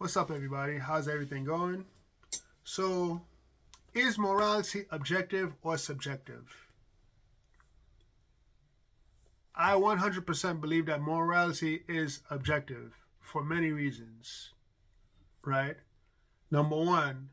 What's up, everybody? How's everything going? So, is morality objective or subjective? I 100% believe that morality is objective for many reasons, right? Number one,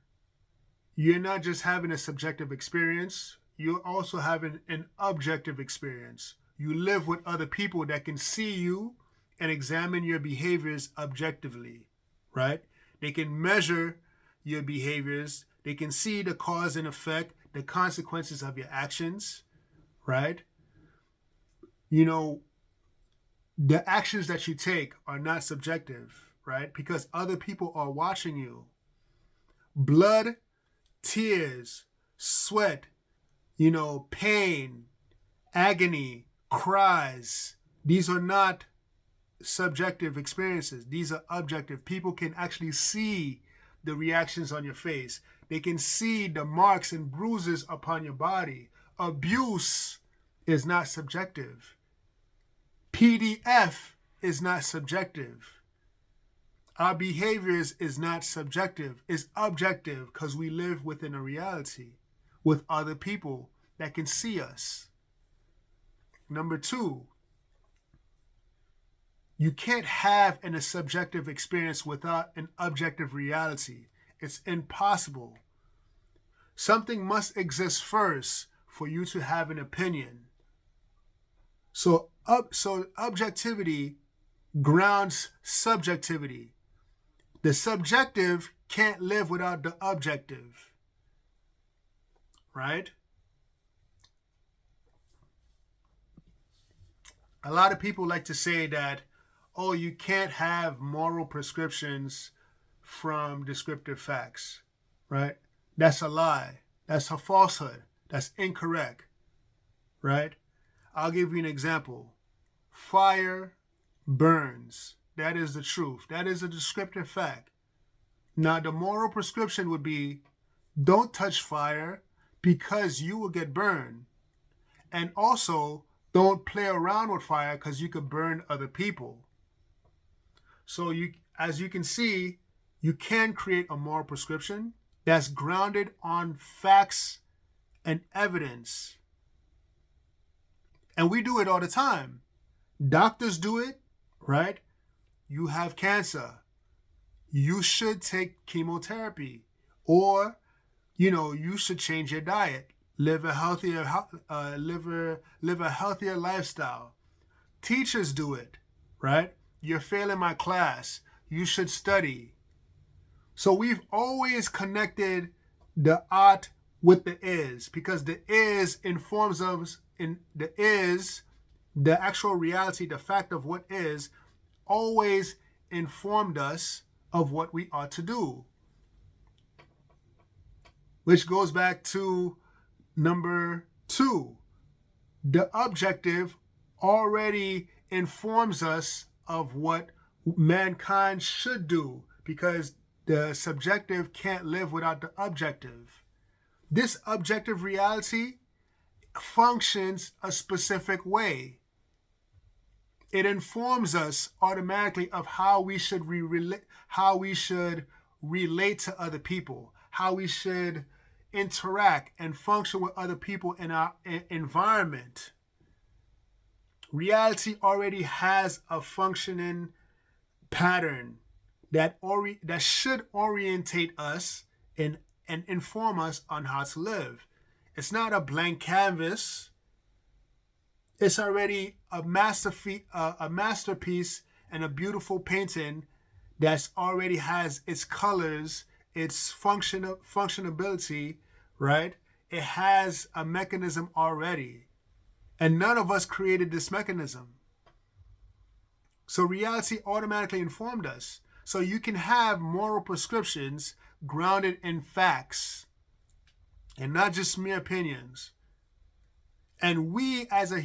you're not just having a subjective experience, you're also having an objective experience. You live with other people that can see you and examine your behaviors objectively, right? They can measure your behaviors, they can see the cause and effect, the consequences of your actions, right? You know, the actions that you take are not subjective, right? Because other people are watching you. Blood, tears, sweat, pain, agony, cries. These are not subjective experiences. These are objective. People can actually see the reactions on your face. They can see the marks and bruises upon your body. Abuse is not subjective. PDF is not subjective. Our behaviors is not subjective. It's objective because we live within a reality with other people that can see us. Number two, you can't have a subjective experience without an objective reality. It's impossible. Something must exist first for you to have an opinion. So objectivity grounds subjectivity. The subjective can't live without the objective, right? A lot of people like to say that, oh, you can't have moral prescriptions from descriptive facts, right? That's a lie. That's a falsehood. That's incorrect, right? I'll give you an example. Fire burns. That is the truth. That is a descriptive fact. Now, the moral prescription would be don't touch fire because you will get burned. And also, don't play around with fire because you could burn other people. So as you can see, you can create a moral prescription that's grounded on facts and evidence. And we do it all the time. Doctors do it, right? You have cancer. You should take chemotherapy. Or, you should change your diet. Live a healthier lifestyle. Teachers do it, right? You're failing my class. You should study. So we've always connected the art with the is, because the is informs us in the is, the actual reality, the fact of what is, always informed us of what we ought to do. Which goes back to number two. The objective already informs us of what mankind should do, because the subjective can't live without the objective. This objective reality functions a specific way. It informs us automatically of how we should relate to other people, how we should interact and function with other people in our environment. Reality already has a functioning pattern that should orientate us and inform us on how to live. It's not a blank canvas. It's already a masterpiece and a beautiful painting that already has its colors, its functionability, right? It has a mechanism already. And none of us created this mechanism. So reality automatically informed us. So you can have moral prescriptions grounded in facts and not just mere opinions. And we as a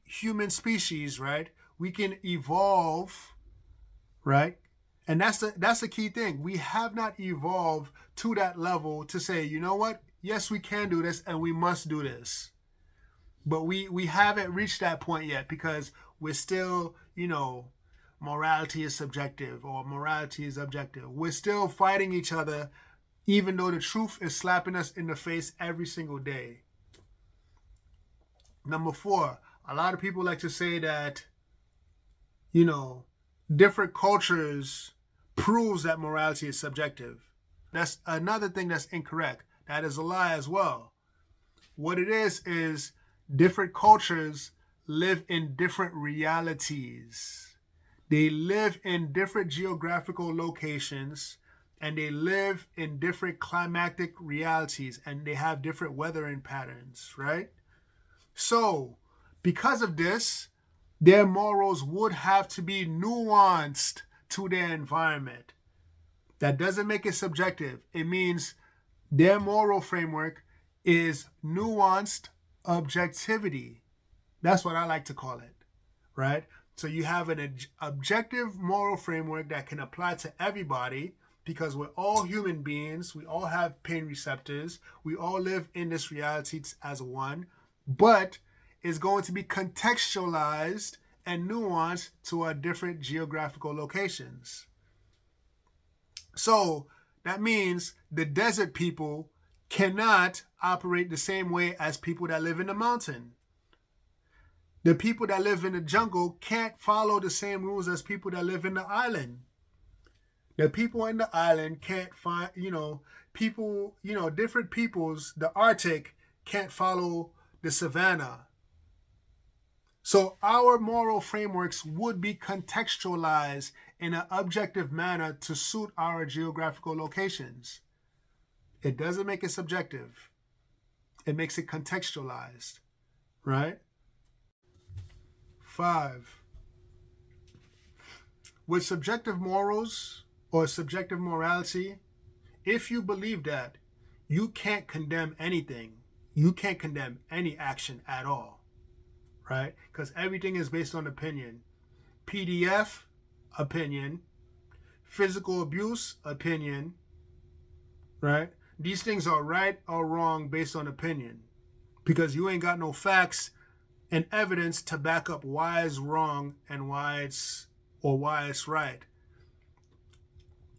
human species, right, we can evolve, right? And that's the key thing. We have not evolved to that level to say, you know what? Yes, we can do this and we must do this. But we haven't reached that point yet because we're still, morality is subjective or morality is objective. We're still fighting each other, even though the truth is slapping us in the face every single day. Number 4, a lot of people like to say that, different cultures proves that morality is subjective. That's another thing that's incorrect. That is a lie as well. What it is different cultures live in different realities. They live in different geographical locations, and they live in different climatic realities, and they have different weathering patterns, right? So, because of this, their morals would have to be nuanced to their environment. That doesn't make it subjective. It means their moral framework is nuanced objectivity. That's what I like to call it, right? So you have an objective moral framework that can apply to everybody, because we're all human beings. We all have pain receptors. We all live in this reality as one, but is going to be contextualized and nuanced to our different geographical locations. So that means the desert people cannot operate the same way as people that live in the mountain. The people that live in the jungle can't follow the same rules as people that live in the island. The people in the island can't find, different peoples, the Arctic can't follow the savannah. So our moral frameworks would be contextualized in an objective manner to suit our geographical locations. It doesn't make it subjective. It makes it contextualized, right? 5. With subjective morals or subjective morality, if you believe that, you can't condemn anything. You can't condemn any action at all, right? Because everything is based on opinion. PDF, opinion. Physical abuse, opinion, right? These things are right or wrong based on opinion, because you ain't got no facts and evidence to back up why it's wrong and why it's right.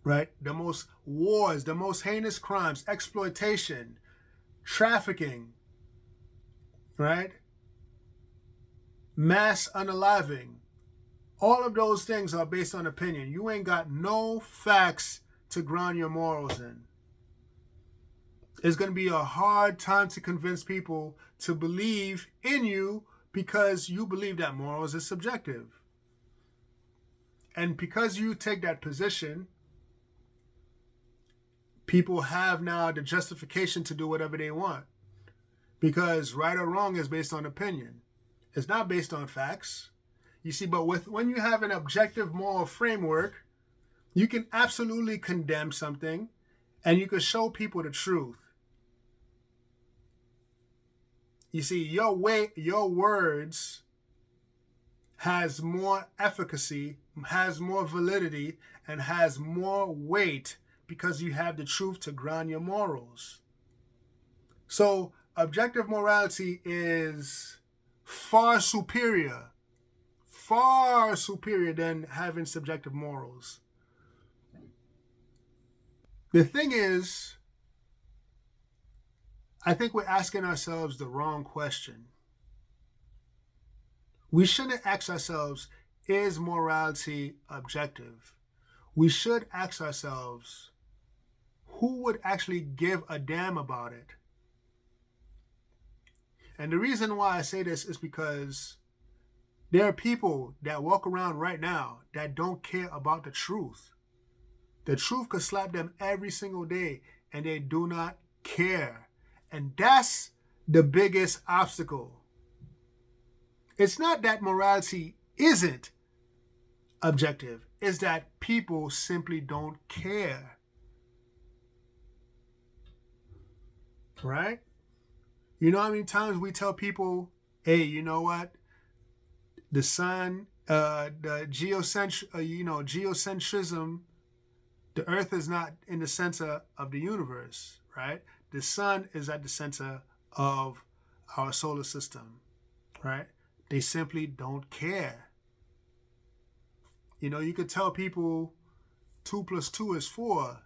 Right? The most wars, the most heinous crimes, exploitation, trafficking, right? Mass unaliving. All of those things are based on opinion. You ain't got no facts to ground your morals in. It's going to be a hard time to convince people to believe in you, because you believe that morals is subjective. And because you take that position, people have now the justification to do whatever they want, because right or wrong is based on opinion. It's not based on facts. You see, but when you have an objective moral framework, you can absolutely condemn something and you can show people the truth. You see, your words has more efficacy, has more validity, and has more weight because you have the truth to ground your morals. So objective morality is far superior than having subjective morals. The thing is, I think we're asking ourselves the wrong question. We shouldn't ask ourselves, is morality objective? We should ask ourselves, who would actually give a damn about it? And the reason why I say this is because there are people that walk around right now that don't care about the truth. The truth could slap them every single day and they do not care. And that's the biggest obstacle. It's not that morality isn't objective. It's that people simply don't care. Right? You know how many times we tell people, hey, you know what? The sun, the geocentrism, the earth is not in the center of the universe, right? The sun is at the center of our solar system, right? They simply don't care. You know, you could tell people 2 plus 2 is 4.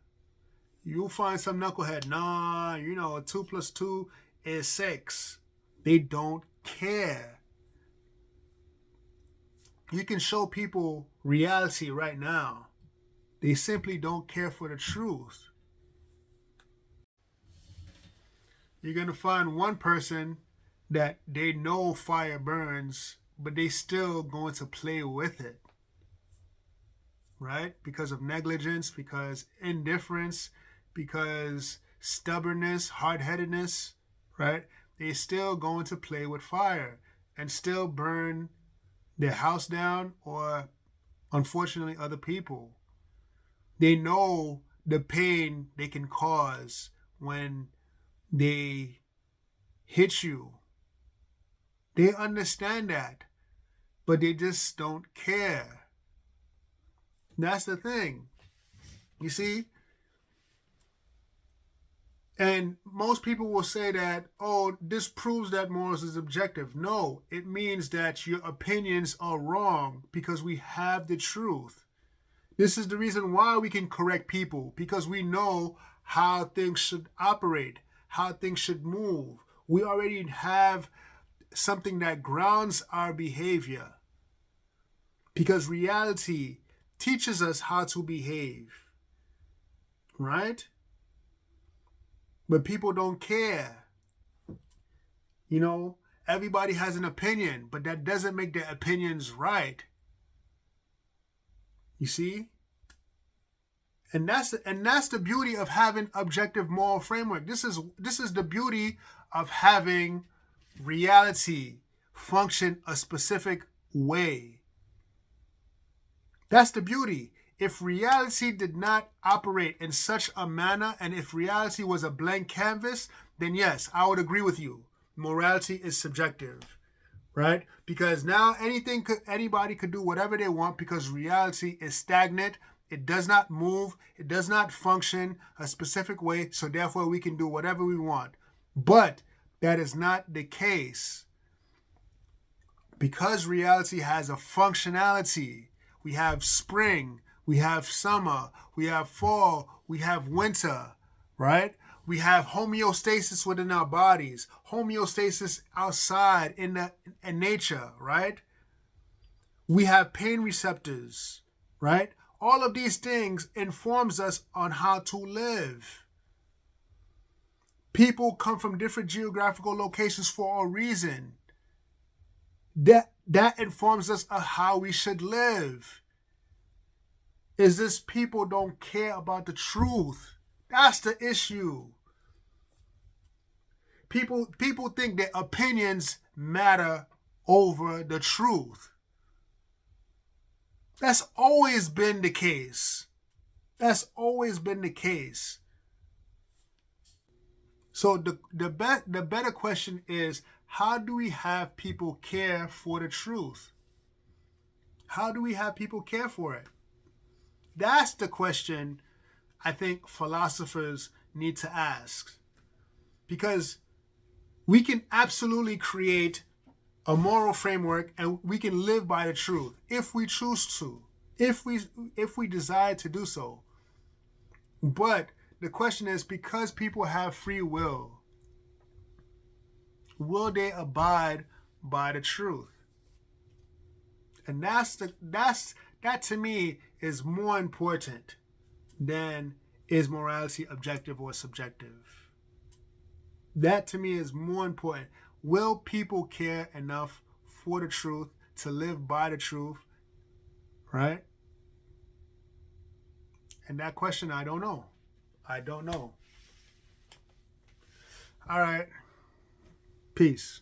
You'll find some knucklehead, nah, 2 plus 2 is 6. They don't care. You can show people reality right now. They simply don't care for the truth. You're going to find one person that they know fire burns, but they still going to play with it. Right? Because of negligence, because indifference, because stubbornness, hard-headedness, right? They still going to play with fire and still burn their house down, or unfortunately other people. They know the pain they can cause when they hit you. They understand that, but they just don't care. That's the thing. You see? And most people will say that, oh, this proves that morals is objective. No, it means that your opinions are wrong because we have the truth. This is the reason why we can correct people, because we know how things should operate, how things should move. We already have something that grounds our behavior, because reality teaches us how to behave, right? But people don't care. You know, everybody has an opinion, but that doesn't make their opinions right. You see? And that's the beauty of having objective moral framework. This is the beauty of having reality function a specific way. That's the beauty. If reality did not operate in such a manner, and if reality was a blank canvas, then yes, I would agree with you. Morality is subjective, right? Because now anybody could do whatever they want, because reality is stagnant. It does not move. It does not function a specific way. So therefore, we can do whatever we want. But that is not the case. Because reality has a functionality. We have spring. We have summer, we have fall, we have winter, right? We have homeostasis within our bodies, homeostasis outside in nature, right? We have pain receptors, right? All of these things informs us on how to live. People come from different geographical locations for a reason. That informs us of how we should live. Is this people don't care about the truth. That's the issue. People think that opinions matter over the truth. That's always been the case. That's always been the case. So the better question is, how do we have people care for the truth? How do we have people care for it? That's the question I think philosophers need to ask. Because we can absolutely create a moral framework and we can live by the truth if we choose to, if we desire to do so. But the question is, because people have free will they abide by the truth? And that to me is more important than is morality objective or subjective. That to me is more important. Will people care enough for the truth to live by the truth, right? And that question, I don't know. I don't know. All right. Peace.